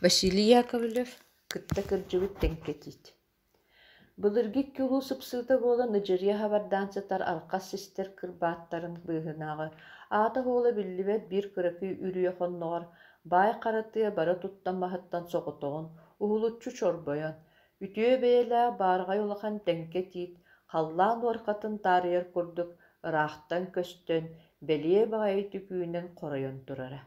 Василий Яковлев кытта кырдьыбыт теңкетит. Былыргик кюлу сыпсыыта буола Ныжырья хабардаан сытар алхас систер кырбааттарын быыһынааҕы аата хуола биллибэт биир кыракый үрүө хонноҕор баай харатыа бара туттаммаһыттан соҕотоҕун уһулуччу чорбойон үтүө бэйэлээх баарҕай улахан теңкетит халлаан уорхатын таарыйар курдук ыраахтан көстөн бэлиэ баҕайы түкүүнэн хоройон турара.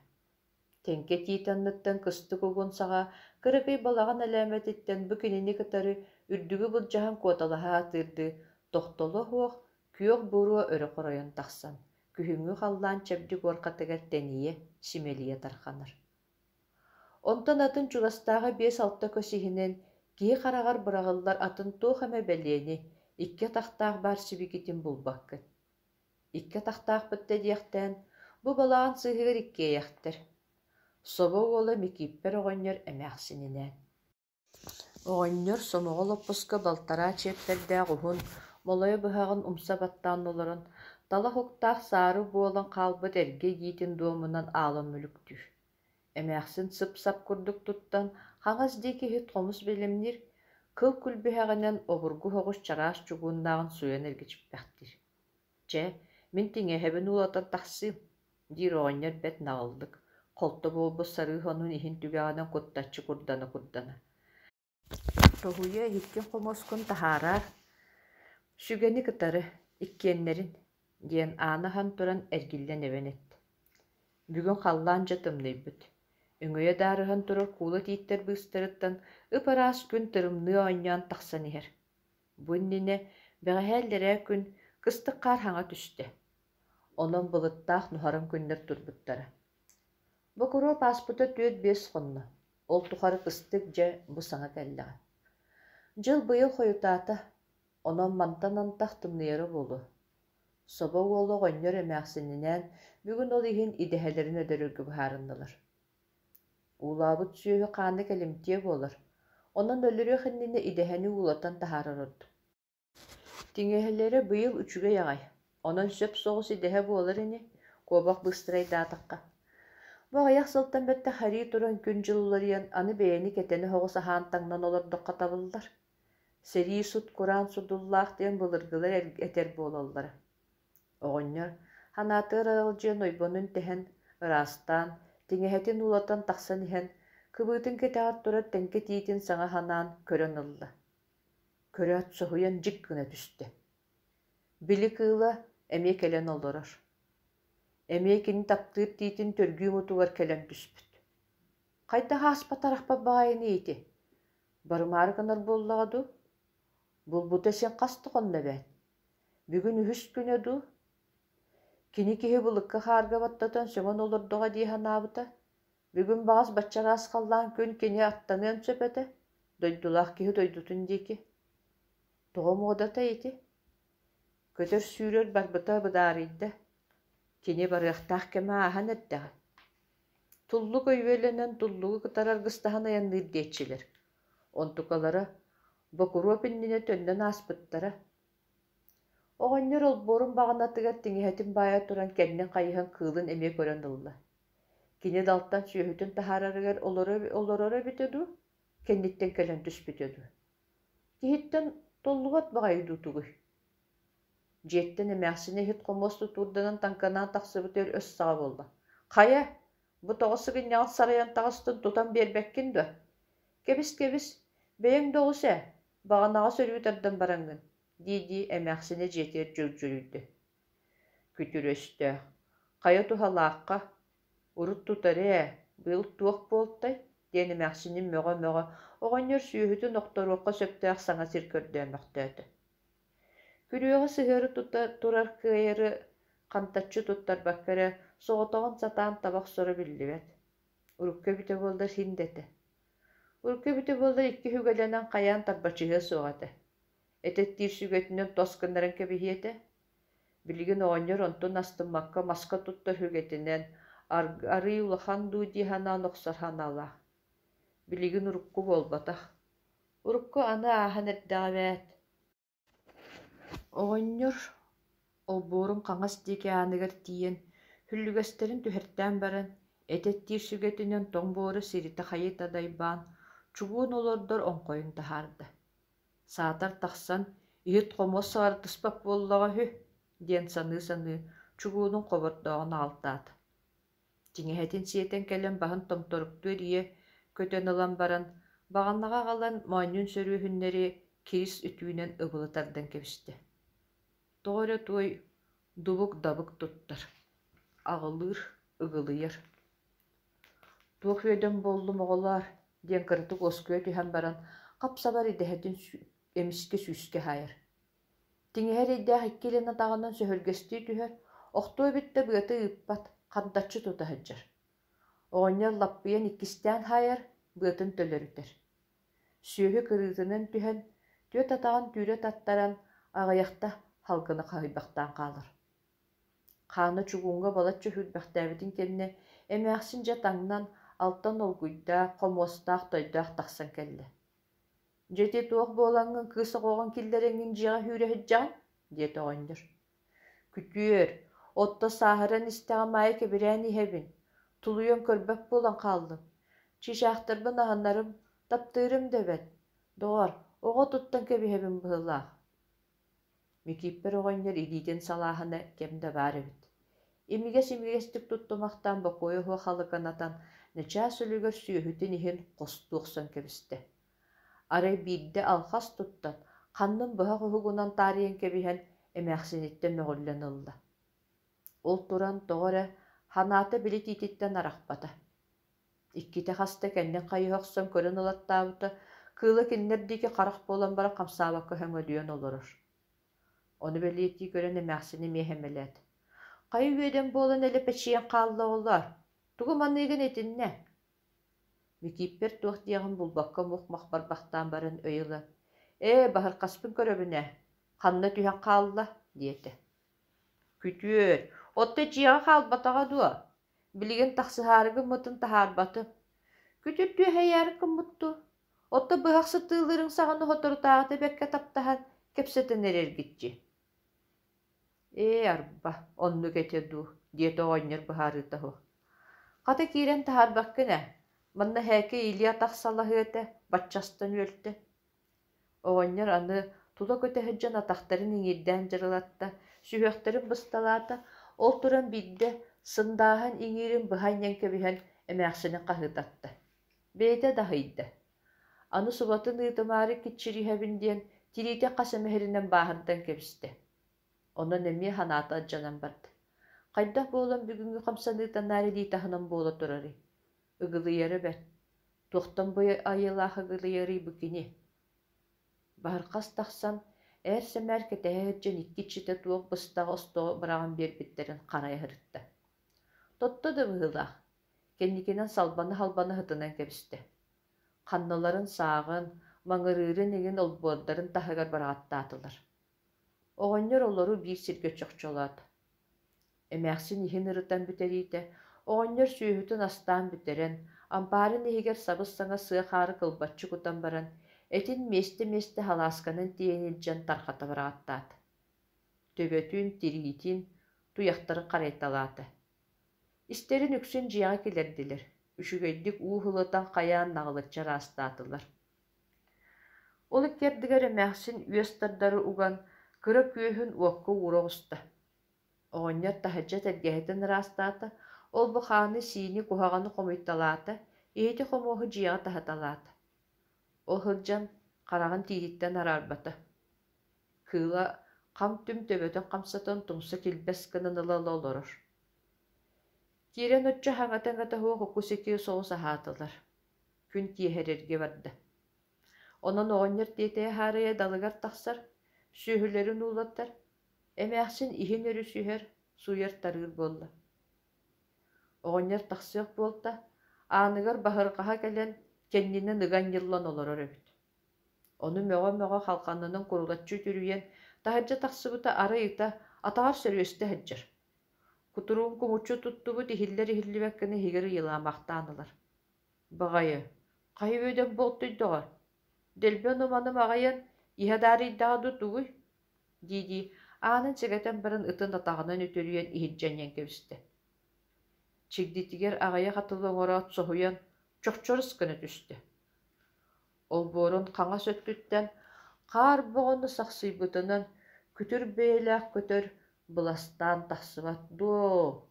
Тенке тиитанныттан кыстык угун саҕа кыракый балаҕан элээмэтиттэн бу кинини кытары үрдүгү булдьаһан куоталаһаа тыырды тохтоло хуох күөх буруо өрө хоройон тахсан күһүҥҥү халлаан чэбдик уорхатыгар тэнийэ симэлийэ тарханар. Онтон атын чугастааҕа биэс-алта көсиһинэн киһи хараҕар быраҕыллар атын туох эмэ бэлиэни икки тахтаах баар сибигитин булбаккыт. Икки тахтаахпытта диэхтээн бу балаҕан сыыһыгар иккиэйэхтэр. Собо уола микиппер оҕонньор эмээхсининээн. Оҕонньор сомоҕо лоппуска балтараа чиэппэрдээх уһун молойо быһаҕын умса баттаан олорон тала хуктаах саары буолан хаалбыт эргэ диитин дуомунан аалан мүлүктүр. Эмээхсин сып-сап курдук туттан хаҥас дии киһи хомус билимнир кыл күлбүһэҕинэн обургу хоҕус чараас чугууннааҕын суйан эргичиппэхтир. Чэ, мин тиҥэһэбин уолатан тахсыым, диир оҕонньор бэт наҕыллык. Холто буолбут сарыы хонун иһин түгэҕинэн куттаччы курдана. Тоһуйа иһиккин хомоскун таһаараар сүгэни кытары иккиэннэрин диэн аанахан туран эргиллэн эбэнэт. Бүгүн халлаан дьатымнайбыт. Үҥөйө даарыһан турар куула тииттэр быыстарыттан ыпараас күн тырымныы оонньоон тахсан иһэр. Бу иннинэ бэҕэһээллэрээ күн кыстыккаар хаҥа түстэ. Онон былыттаах нуһаран күннэр турбуттара. Бу куруо пааспыта түөт биэс хонно. Ол тухары кыстык дьэ бу саҥа кэллэҕэ. Дьыл быйыл хойутаата, онон мантан-антах тымныйары буолу. Соба уолу оҕонньор эмээхсининээн бүгүн ол иһин идэһэлэрин өдөрүргү быһаарыннылар. Уулаабыт сүөһү хааны кэлимтиэ буолар, онон өлүрүөх иннинэ идэһэни уулатан таһаарар ордук. Тиҥэһэлэрэ быйыл үчүгэй аҕай, онон сөп соҕус идэһэ буолар ини, куобах быыстырай даатахха. Бу аҕыйах сылтан бэтtä харии туран күн дьылууларыйан аны бэйэни кэтэни хоҕус аһаан таҥнан олордоххо табыллар. Сэрии сут кураан судуллаах диэн былыргылар этэр буолаллара. Оҕонньор ханаатыгар аралдьыан ойбонун тэһэн ыраастаан, тиҥэһэтин уулатан тахсан иһэн кыбыытын кэтэҕэр турар тэнkä тиитин саҥа ханаан көрөн ылла. Көрөөт соһуйан дьик гына түстэ. Били кыыла эмиэ кэлэн олорор. Эмиэ кини таптыыр тиитин төргүү мутугар кэлэн түспүт. Хайдаһа аспатарахпа баайыны ити. Барымаары гынар буоллаҕа ду. Булбута сен хаста хонно бээн. Бүгүн үһүс күнэ ду. Кини киһи былыкка хаарга баттатан сөҥөн олордоҕа диэһанаабыта. Бүгүн баҕас баччараас халлаан күн кини аттаныан сөпэтэ. Дойдулаах киһи дойдутун диэки. Тоҕо муодата ити. Көтөр сүүрөр барбыта быдаарыйда. Кини барыахтаах кэмэ ааһан эрдэҕэ. Туллук өйүөлэнэн туллугу кытарар гыстаһан аянныыр диэтчилэр. Онтукалара бокуруо пиннине төннөн ааспыттара. Оҕонньор олбуорун баҕанатыгар тиҥэһэтин баайа туран кэннин хайыһан кыылын эмиэ көрөн ылла. Кини далтан сүөһүтүн таһаарарыгар олорор эбитэ ду, кэнниттен кэлэн түспүтэ ду. Киһиттэн толлугат баҕайы дуутугуй. Дьиэттэн эмээхсини иһит хомуос тутуурданан таҥканаан тахсыбыт өр өс саҕа буолла. Хайа, бу тоҕо сыгынньаҕын сарайан таҕыстын тутан биэрбэккин дуо. Кэбис, бэйэҥ доҕус ээ, баҕанаҕа сөрүү тардан бараҥҥын, дии эмээхсини дьиэтигэр дьүлдьүлүйдü. Күтүрөстөөх, хайа туһалаахха, урут тутары ээ, быыл туох буолтай, диэн эмээхсинин мөҕө оҕонньор сүөһүтүн охторуохха сөптөөх саҥа сиркөрдөөнөхтөөтө. Күрүөҕэ сыһыары турар кыайары хантаччы туттарбаккара соҕотоҕун сатаан табах соро биллибэт. Урукка бүтэ буоллар хиндэтэ. Урукка бүтэ буоллар икки хүгэлэнэн хайаан тарбачыһыа суоҕатэ. Этэттиир сүгэтинэн тос гыннаран кэбиһиэтэ. Билигин оҕонньор онтун астыммакка маска туттар хүгэтинэн арый улахан дуу диэһанаан охсарханалаах. Билигин урукку буолбатах. Урукку аны ааһан эрдэҕэ бэт. Оҕонньор олбуорун хаҥас диэки ааныгар тиийэн, хүллүгэстерин түһэртээн баран, Этеттир сүгетинен тоңбоору сирита хайыта дайбаан, чугуун олордор оңкойун таһаарда. Саатар тахсан, иһит хомос саартыспак буоллаҕа үһү, диэн саныы, чугуунун хобордоҕун аалтаат. Тиҥэһэтин сиэтэн кэлэн баһын томторуктуу дие көтөн ылан баран, баҕаннаҕа аҕалан моонньун сөрүүһүннэри кирис үтүүнэн ыбылытардан кэбистэ. Тоҕо туой дубук дабык туттар. Аҕылыыр, ыгылыйар. Туох үөдөн буоллум оҕолоор диэн кырдык оскуя түһэн баран, хапсабар идэһэтин эмиске сүүскэ хаайар. Тиҥэһэр иддээх иккилэн атаҕынан сөһөргэстүү түһэр, охтуо бүтэ быата ыыппат, хантаччы тутаһыдьар. Оҕонньор лаппыйан иккистээн хаайар, быатын төлөрүтэр. Сүөһү кырыытынан түһэн, түөт атаҕын түүрэ таттаран, аҕыйахта халгына хаһыйбахтаан хаалар. Хаана чугуунга балаччы хүрбэхтээбитин кэннэ эмээхсин дьэ таҥнан алтан олгуйдаах, хомуостаах тойдоох тахсан кэллэ. «Дьэти туох буолаҥҥын кыыс оҕоҕун киллэрэҥҥин дьиэҕэүүрэһэдьэҕиҥ» диэт оҕонньор. «Күтүөр, отто сааһыран истэҕэ маайа кэбирээн иһэбин, тулуйан көрбөп буолан хааллым. Чичаахтарбын аһыннарым, таптыырым дэбэт. Доҕор, оҕо туттан кэбиһэбин быһылаах». Микиппер оҕонньор илиитин салааһына кэмдэ баар эбит. Имигэс-имигэстик туттумахтаан бокуой уһуа халыганатан начаа сүлүгэр сүөһүтин иһин хостуохсон кэбистэ. Арай биирдэ алхас туттан, ханнын быһа хуһугунан таарыйан кэбиһэн эмээхсиниттэн möҕүллэн ылла. Ол туран тоҕо эрэ ханаата билит иититтэн арахпата. Икките хаста кэннэн хайыһохсон көрөн ылаттаабыта, кыыла киннэр диэки харах буолан бара хамсаабакка höҥөлүөн олорор. Ону бэлиэттии көрөн эмээхсини миэһэмэлээт. «Хайы үөдэн буолан эле пэчиэн хааллаҕылар, тугу маныыгын этиннэ». Микиппер туох диэҕин булбакка мух барбахтаан баран өйүлэ. Баһырхаспын көрөбүнэ, ханна түһэн хаалла» диэтэ. «Күтүөр, отто дьиэҕэ хаалбатаҕа дуо, билигин тахсыһаарыгын мытын таһаарбаты. Күтүр түөһэйээри кыммытту, отто быһах сытыылырыҥ саҕаны хоторутааҕыта бэккэ таптаһан кэпсэтэн эрэргитчи». Арба, онну кэте дуу, диэт оҕонньор быһаарыыта уһу. Хата киирэн таһаарбаккына, манна хээкэ илиа тахсалаһыата, батчастан үөлтэ. Оҕонньор аны тула көтэһэдьэн атахтарын иҥиирдээн дьарылатта, сүһүөхтэрин бысталаата, ол туран биирдэ сындааһан иҥиирин быһайньан кэбиһэн эмээхсинин хаһыытатта. Бэйэтэ таһыйда. Аны субатын ыытымаары киччириһэбин диэн тириитэ хасэмэһэринэн бааһырдан кэбистэ. Онон эмиэ ханаата адьанан барда. Хайдах буолан бүгүнгү хамсаныытаннаары диитаһынан буола турары. Ыгылыйары бэр. Туохтан бу айылаах ыгылыйары букини. Баһырхас тахсан, эр сэмээр кэтэһээджэн иккиччитэ туох быстаҕа остоо быраҕан биэрбиттерин харайыһырытта. Тотто да быһылаах. Кэнникинэн салбаны-халбаны хытынан кэбистэ. Ханныларын саагын, маҥырыырын иҥин олбуордарын таһыгар бараҕаттаатылар. Оҕонньор олору биир сиргэ чохчолоот. Эмээхсин иһин ырытан бүтэриитэ, оҕонньор сүөһүтүн астаан бүтэрэн, ампаарын иһигэр сабыс саҥа сыахаары кылбаччы кутан баран, этин миэстэ халаасканын тиэнилдьэн тархата бараҕаттаат. Төбөтүн, тириитин, туйахтары харайталаата. Истерин үксүн дьиэҕэ килэрдилэр, үчүгэйдик уу хылытан хайаан наҕылыччар аастаатылар. Ол иккердигэр эмээхсин үөс тардары уган, кыра күөһүн уокку уроҕуста. Оҕонньор таһырдьа тэргэһэтин ыраастаата, ол бу хааны сиини куһаҕаны хомуйталаата, иһити хомуоһу дьиэҕэ таһаталаата. Ол сылдьан хараҕын тиириттэн араарбата. Кыыла хам түм төбөтөн хамсатан тумса килбэс гынан ылала олорор. Киирэн оччо хаҥатан гатаһуо хуккусикии соҕус аһаатылар. Күн тиэһэрэргэ барда. Онон оҕонньор тиэтэйэ хаарайа далыгар тахсар, сүөһүлэрин уулаттар, эмээхсин иһин өрү сүөһэр, суйар тарыыр буолла. Оҕонньор тахсыах буолта, ааныгар баһырҕаһа кэлэн кэннинэн ыган йыллан олорор эбит. Ону möҕө халханнынан курулаччы түрүйэн, таһырдьа тахсыбыта ары ыта атаҕар сөрүөстэ хэджэр. Кутуруун кумуччу туттубут иһиллэр иһиллибэккини иһигэр йыламахтаанылар. Баҕайы, хайы үөдэн буолтуйдоҕор, дэлбэн уманым аҕайан иһадаарыйдаҕа дутугуй, диди аанын сигэтэн баран ытын атаҕынан үтөрүйэн иһирдьэнньэн кэбистэ. Чигдитигер аҕайа хатылоҥороот соһуйан чохчорус гына түстэ. Олбуорун хаҥа сөттүттэн хаар боҕону сахсыйбытынан күтүр бэйэлээх көтөр быластаан тахсыбат дуо.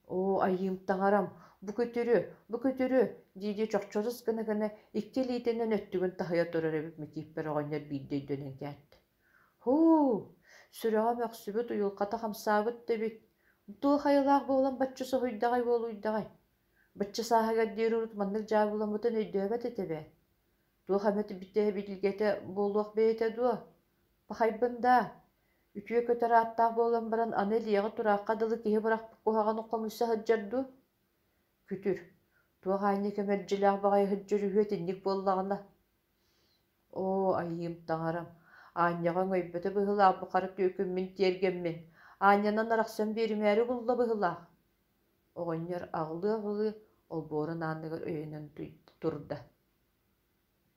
Оо, айыымтаҥарам, бу көтүрү, диити чохчорус гына иккилиитинэн өттүгүн таһыйа турар эбит микииппэр оҕонньор биирдэй дөнөн кээт. Хуу, сүрэҕэ мөхсүбүт уйулхата хамсаабыт дебит. Туох айылаах буолан баччы соһуйдагай буолуйдагай. Баччы сааһыгар диэри урут маннык дьааbuламмытын өйдөөбөт этебэт. Туох эмет битэ билгете буолуох бэйэтэ дуо. Пахайбын да. Үтүө көтөр ааттаах буолан баран аны илиэҕэ тураахха дылы киһи бырахпыт куһаҕаны хомуйса хыджарду. Күтүр. Туох аанньа кэмэрдьилээх баҕайы хыджөрүһүөт инник буоллаҕына. Оо, айыымтаҥарам. Аанньаҕа өйбөтө быһылаах бухары түөкүммин тиэргэммин. Аанньанан арахсан биэримээри булла быһылаах. Оҕонньор аҕылыы олбуорун аанныгар өйөнөн турда.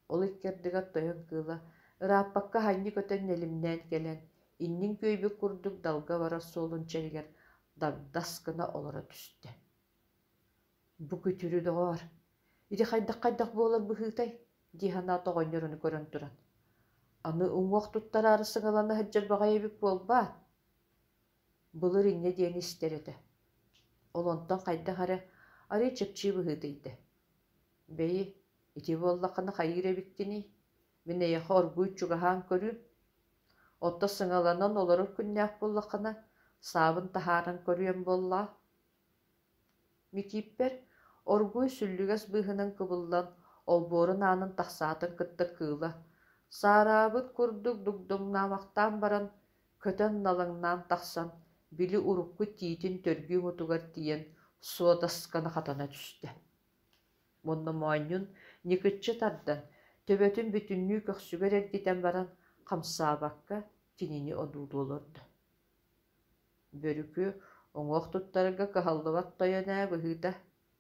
Ол иккердигэр тойон кыыла ырааппакка хайньы көтөн нэлимнээн келэн иннин күөйбүк курдук далга бара суолун чэригэр дагдас гына олоро түстэ. Бу күтүрү доҕоор. Ити хайдах буолар быһыытай, диһанаа тоҕонньоруну көрөн туран. Аны уҥуох туттараары сыҥалана хыджар баҕайыбык буолбаат. Былыр инне диэни истэрэтэ. Олонтон хайдах арый чыпчыы быһыытыйды. Бэйи, ити буоллаххына хайыыр эбиккини, мин эйэхэ оргууй чугаһаан көрүүм. Отто сыҥаланан олорор күннээх буоллаххына саабын таһааран көрүөм буоллаа. Микииппэр оргууй сүллүгэс быыһынан кыбыллан олбуорун аанын тахсаатын кытта кыыла. Саараабыт курдук дугдуҥнаамахтаан баран көтөн налаҥнаан тахсан били урукку тиитин төргүүң утугар тиийэн суодаскана хатана түстэ. Мунну моонньун никытчы тардан төбөтүн бүтүннүү көхсүгэр эргитэн баран хамсаабакка кинини одуулуолорду. Бөрүкү оҥуох туттарга каһаллыбат тойонаа быһыыта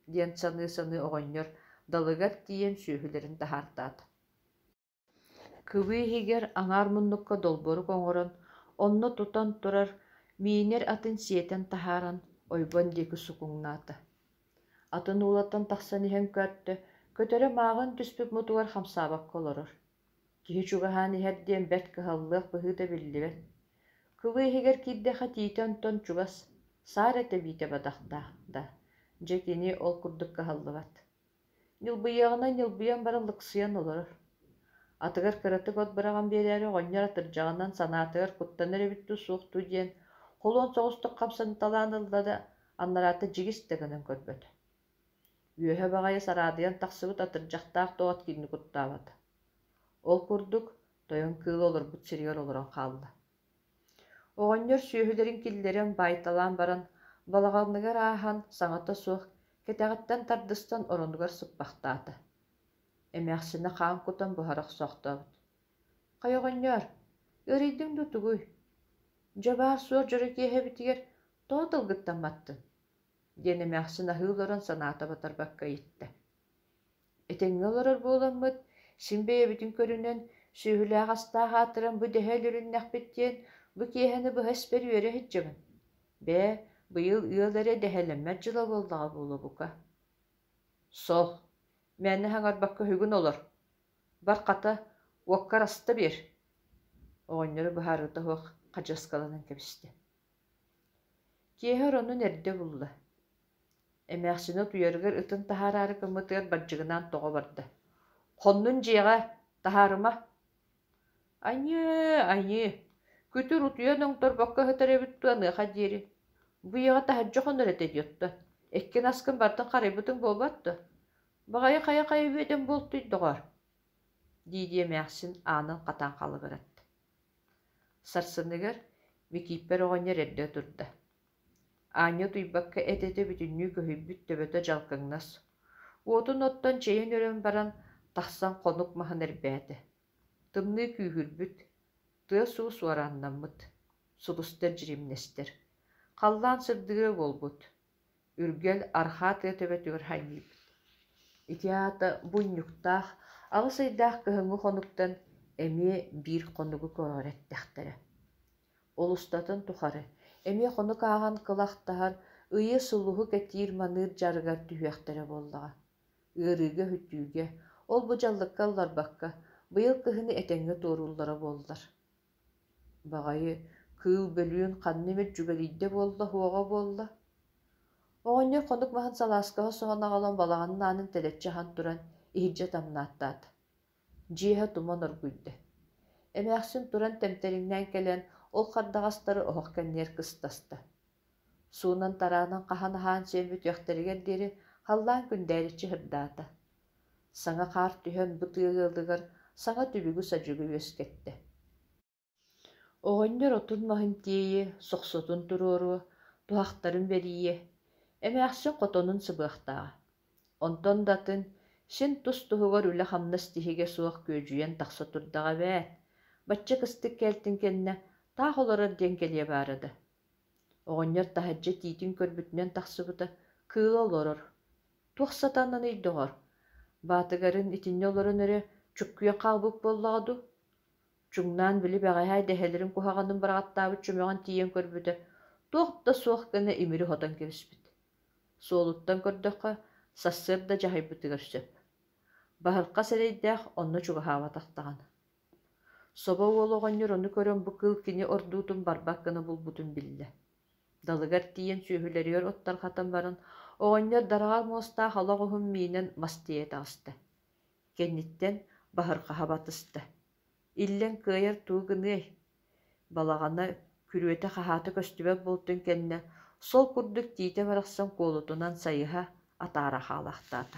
диэн саныы оҕонньор далыгар тиийэн сүүһүлэрин таһаартаат. Кыбыы иһигэр аҥаар муннукка долборук оҥорон онно тутан турар миинер атын сиэтэн таһааран ойбон диэки сукуҥнаата. Атын уулаттан тахсан иһэн көттө көтөрө мааҕын түспүт мутугар хамсаабакка олорор. Киһи чугаһаан иһэр диэн бэрт кыһаллыах быһыыта биллибэт. Кыбыы иһигэр киирдэхэ тиитэ онтон чугас саар этэ биитэ бадахтаах да, дьэ кини ол курдук кыһаллыбат. Ньылбыйан баран лыксыйан олорор. Атыгар кыраты кот быраҕан биэрээри оҕонньор атырдьаҕынан санаатыгар куттанар эбиттүү суохтуу диэн холуон соҕустук хамсанталаан ыллада аннараата дьигис да гынан көрбөт. Үөһэ баҕайы сараадыйан тахсыбыт атырдьахтаах тоҕот киирни куттаабат. Ол курдук тойон кыыл олорбут сиригэр олорон хаалла. Оҕонньор сүүһүлэрин киллэрэн баайталаан баран балаҕаныгар ааһан саҥата суох кэтэҕиттэн тардыстан оронугар сыппахтаата. Эмээхсинэ хаан кутан буһарах сохтообут. Хайоҕонньор, ырыйдыҥ дутугуй. Дьабаар суох дьоро киэһэбитигэр тоҕо тылгыттамматтын. Диэн эмээхсин аһыылорон санаата батарбакка иитте. Этэҥҥэ олорор буоламмыт, син бэйэбитин көрүнэн сүүһүлээх астаах аатыран бу дэһэ өлүрүннэхпит диэн бу киэһэни быһа эспэр үөрэ хыджабын. Бээ, быйыл ыал эрэ дэһэлэммэт дьыла буоллаҕа буолабука. Сол, мээннэ хаҥарбакка хүгүн олор. Бар хата, уоккар аста биэр. Оҕонньору быһаарыта хуох хадьаскаланан кэбистэ. Киэһэ оронун эрдэ булла. Эмээхсине туйарыгар ытын таһаараары кыммытыгар баджыгынаан тоҕо барда. Хоннун дьиэҕэ, таһаарыма. Айньыы, күтүр утуйан оҥторбокко хытар эбит туаныаха диэри. Буйаҕа таһырдьа хоннор этэ диотто. Эккин аскын бартын харайбытың буолбатто. Баҕайы хая үөдэн буолтуй доҕор. Диидии эмээхсин аанын хатаан халыгырат. Сарсыныгар микииппэр оҕонньор эрдэ турда. Аанньа туйбакка этэте бүтүннүү көһүбүт төбөтө жалкыҥнас. Уотун оттон чэйин өрөн баран тахсан хонук маһын эрбээти. Тымныы күүһүрбүт, тыа суу суарааннаммыт, сулустар жиримнестер. Халлаан сырдыгы болбут. Үргэл архаа тыа төбөтүгөр хайнийбит. Итиаата бунньуктаах, аҕысайдаах кыһыҥҥы хонуктан эмиэ биир хонугу көрөттөхтөрө. Олустатын тухары, эмиэ хонук ааҕан кылахтаһар Ыйы сулуһу кэтиир маныр жарыгар түһүөхтэрэ буоллаҕа. Ыарыыга хүтүүгэ, ол бу дьаллыкка ылларбакка, быйыл кыһыны этэҥҥэ туоруллара буоллар. Баҕайы, кыыл бөлүүн ханнымыт дьүгэлийдэ буолла хуоҕа буолла. Оҕонньор хонук маһын салааскаһа соһонаҕалан балаҕанын аанын тэлэччи ахан туран иһирдьэ тамнааттаата. Дьиэһэ туман оргуйда. Эмээхсин туран тэмтэриҥнээн кэлэн ол хардаҕастары оһох кэннээр кыстаста. Суунан тараанан хаһан аһаан сиэммит үөхтэригэр диэри халлаан күндээриччи хырдаата. Саҥа хаар түһэн бу тыаҕыалыгар саҥа түбүгү садьыгы үөскэтте. Оҕонньор отун маһын тиэйи, сохсотун туруоруо, туһахтарын берийиэ, эмээхсин хотонун сыбыахтааҕа. Онтон датын син тус туһугар үлэ хамнас тиһигэ суох күөдьүйэн тахса турдаҕа бээт, бачча кыстык кэлтин кэннэ таах олорор диэн кэлиэ баарада. Оҕонньор таһырдьа тиитин көрбүтүнэн тахсыбыта кыыл олорор. Туох сатаанан ыйдоҕор. Баатыгарын итинньэ олорон өрө чуккуйа хаалбык буоллаҕа ду. Чуҥнаан били бэҕэһээ дэһэлэрин куһаҕанын быраҕаттаабыт чумеҕун тиийэн көрбүтэ, туох да суох гына имири хотон кэбиспит. Суолуттан көрдөххө сассыыр да дьаһайбытыгар сөп. Баһырха сэрэйдээх онно чугаһаабатахтаҕына. Соба уол оҕонньор ону көрөн бу кыыл кини ордуутун барбак гына булбутун биллэ. Далыгар тиийэн сүүһүлэриөр оттархатан баран, оҕонньор дараҕар муостаах олох уһун миинэн мастыйа таҕыста. Кэнниттэн баһырхаһа батыста. Иллэн кыайар туу гыныай. Балаҕана күрүөтэ хаһааты көстүбэт бултун кэннэ, сол курдук тиитэ барахсан куолутунан сайыһа атаарахаалахтаата.